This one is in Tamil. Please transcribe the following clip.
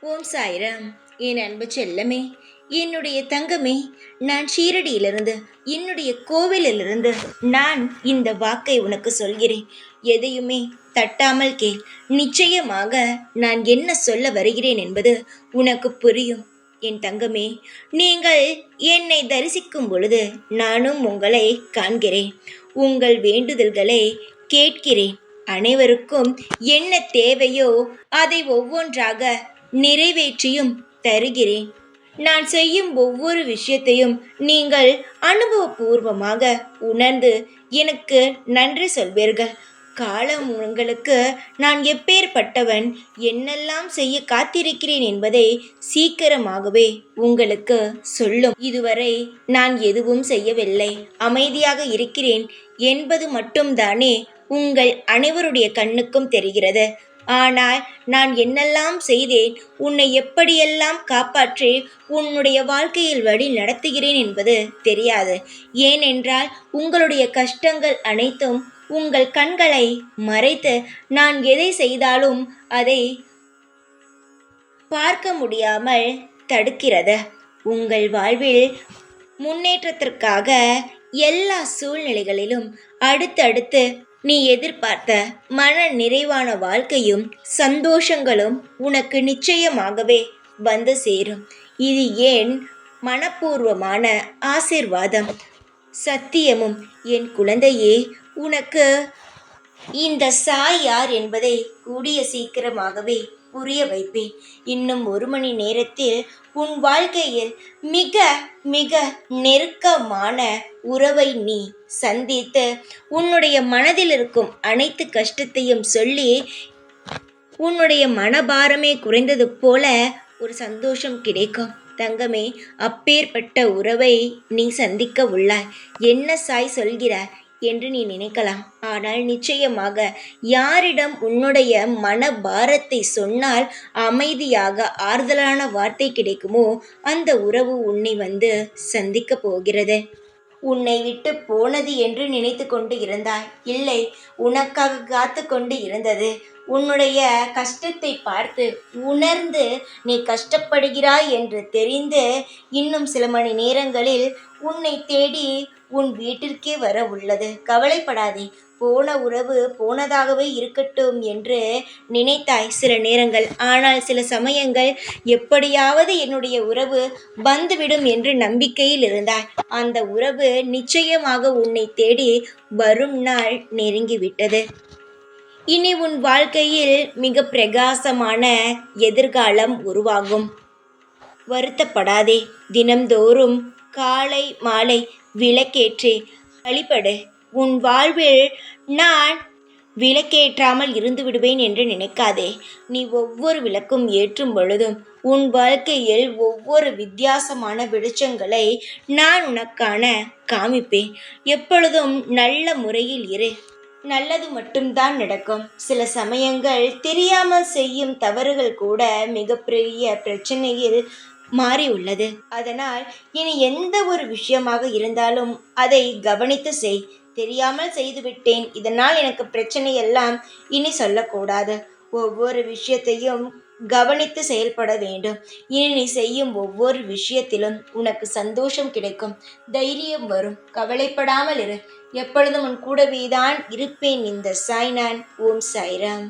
ஓம் சாய்ராம். என் அன்பு செல்லமே, என்னுடைய தங்கமே, நான் ஷீரடியிலிருந்து, என்னுடைய கோவிலிலிருந்து நான் இந்த வாக்கை உனக்கு சொல்கிறேன். எதையுமே தட்டாமல் கேள். நிச்சயமாக நான் என்ன சொல்ல வருகிறேன் என்பது உனக்கு புரியும். என் தங்கமே, நீங்கள் என்னை தரிசிக்கும் பொழுது நானும் உங்களை காண்கிறேன். உங்கள் வேண்டுதல்களை கேட்கிறேன். அனைவருக்கும் என்ன தேவையோ அதை ஒவ்வொன்றாக நிறைவேற்றியும் தருகிறேன். நான் செய்யும் ஒவ்வொரு விஷயத்தையும் நீங்கள் அனுபவபூர்வமாக உணர்ந்து எனக்கு நன்றி சொல்வீர்கள். காலம் உங்களுக்கு நான் எப்பேற்பட்டவன், என்னெல்லாம் செய்ய காத்திருக்கிறேன் என்பதை சீக்கிரமாகவே உங்களுக்கு சொல்லும். இதுவரை நான் எதுவும் செய்யவில்லை, அமைதியாக இருக்கிறேன் என்பது மட்டும்தானே உங்கள் அனைவருடைய கண்ணுக்கும் தெரிகிறது. ஆனால் நான் என்னெல்லாம் செய்தேன், உன்னை எப்படியெல்லாம் காப்பாற்றி உன்னுடைய வாழ்க்கையில் வழி நடத்துகிறேன் என்பது தெரியாது. ஏனென்றால் உங்களுடைய கஷ்டங்கள் அனைத்தும் உங்கள் கண்களை மறைத்து நான் எதை செய்தாலும் அதை பார்க்க முடியாமல் தடுக்கிறது. உங்கள் வாழ்வில் முன்னேற்றத்திற்காக எல்லா சூழ்நிலைகளிலும் அடுத்தடுத்து நீ எதிர்பார்த்த மன நிறைவான வாழ்க்கையும் சந்தோஷங்களும் உனக்கு நிச்சயமாகவே வந்து சேரும். இது ஏன் மனப்பூர்வமான ஆசீர்வாதம், சத்தியமும். என் குழந்தையே, உனக்கு இந்த சாய் யார் என்பதை கூடிய சீக்கிரமாகவே புரிய வைப்பேன். இன்னும் 1 மணி நேரத்தில் உன் வாழ்க்கையில் மிக மிக நெருக்கமான உறவை நீ சந்தித்து உன்னுடைய மனதில் இருக்கும் அனைத்து கஷ்டத்தையும் சொல்லி உன்னுடைய மனபாரமே குறைந்தது போல ஒரு சந்தோஷம் கிடைக்கும். தங்கமே, அப்பேற்பட்ட உறவை நீ சந்திக்க உள்ளாய். என்ன சாய் சொல்கிறார் என்று நீ நினைக்கலாம். ஆனால் நிச்சயமாக யாரிடம் உன்னுடைய மனபாரத்தை சொன்னால் அமைதியாக ஆறுதலான வார்த்தை கிடைக்குமோ அந்த உறவு உன்னை வந்து சந்திக்க போகிறது. உன்னை விட்டு போனது என்று நினைத்து கொண்டு இருந்தாய். இல்லை, உனக்காக காத்து கொண்டு இருந்தது. உன்னுடைய கஷ்டத்தை பார்த்து உணர்ந்து நீ கஷ்டப்படுகிறாய் என்று தெரிந்து இன்னும் சில மணி நேரங்களில் உன்னை தேடி உன் வீட்டிற்கே வர உள்ளது. கவலைப்படாதே. போன உறவு போனதாகவே இருக்கட்டும் என்று நினைத்தாய் சில நேரங்கள். ஆனால் சில சமயங்கள் எப்படியாவது என்னுடைய உறவு வந்துவிடும் என்று நம்பிக்கையில் இருந்தாய். அந்த உறவு நிச்சயமாக உன்னை தேடி வரும் நாள் நெருங்கிவிட்டது. இனி உன் வாழ்க்கையில் மிக பிரகாசமான எதிர்காலம் உருவாகும். வருத்தப்படாதே. தினம்தோறும் காலை மாலை விளக்கேற்றி வழிபடு. உன் வாழ்வில் நான் விளக்கேற்றாமல் இருந்து விடுவேன் என்று நினைக்காதே. நீ ஒவ்வொரு விளக்கும் ஏற்றும் பொழுதும் உன் வாழ்க்கையில் ஒவ்வொரு வித்தியாசமான வெளிச்சங்களை நான் உனக்கான காமிப்பேன். எப்பொழுதும் நல்ல முறையில் இரு. நல்லது மட்டும்தான் நடக்கும். சில சமயங்கள் தெரியாமல் செய்யும் தவறுகள் கூட மிகப்பெரிய பிரச்சனையில் மாறி உள்ளது. அதனால் இனி எந்த ஒரு விஷயமாக இருந்தாலும் அதை கவனித்து செய். தெரியாமல் செய்துவிட்டேன், இதனால் எனக்கு பிரச்சனை எல்லாம் இனி சொல்லக்கூடாது. ஒவ்வொரு விஷயத்தையும் கவனித்து செயல்பட வேண்டும். இனி நீ செய்யும் ஒவ்வொரு விஷயத்திலும் உனக்கு சந்தோஷம் கிடைக்கும், தைரியம் வரும். கவலைப்படாமல் இரு. எப்பொழுதும் உன் கூடவே தான் இருப்பேன். இந்த சாய் நான். ஓம் சாய்ராம்.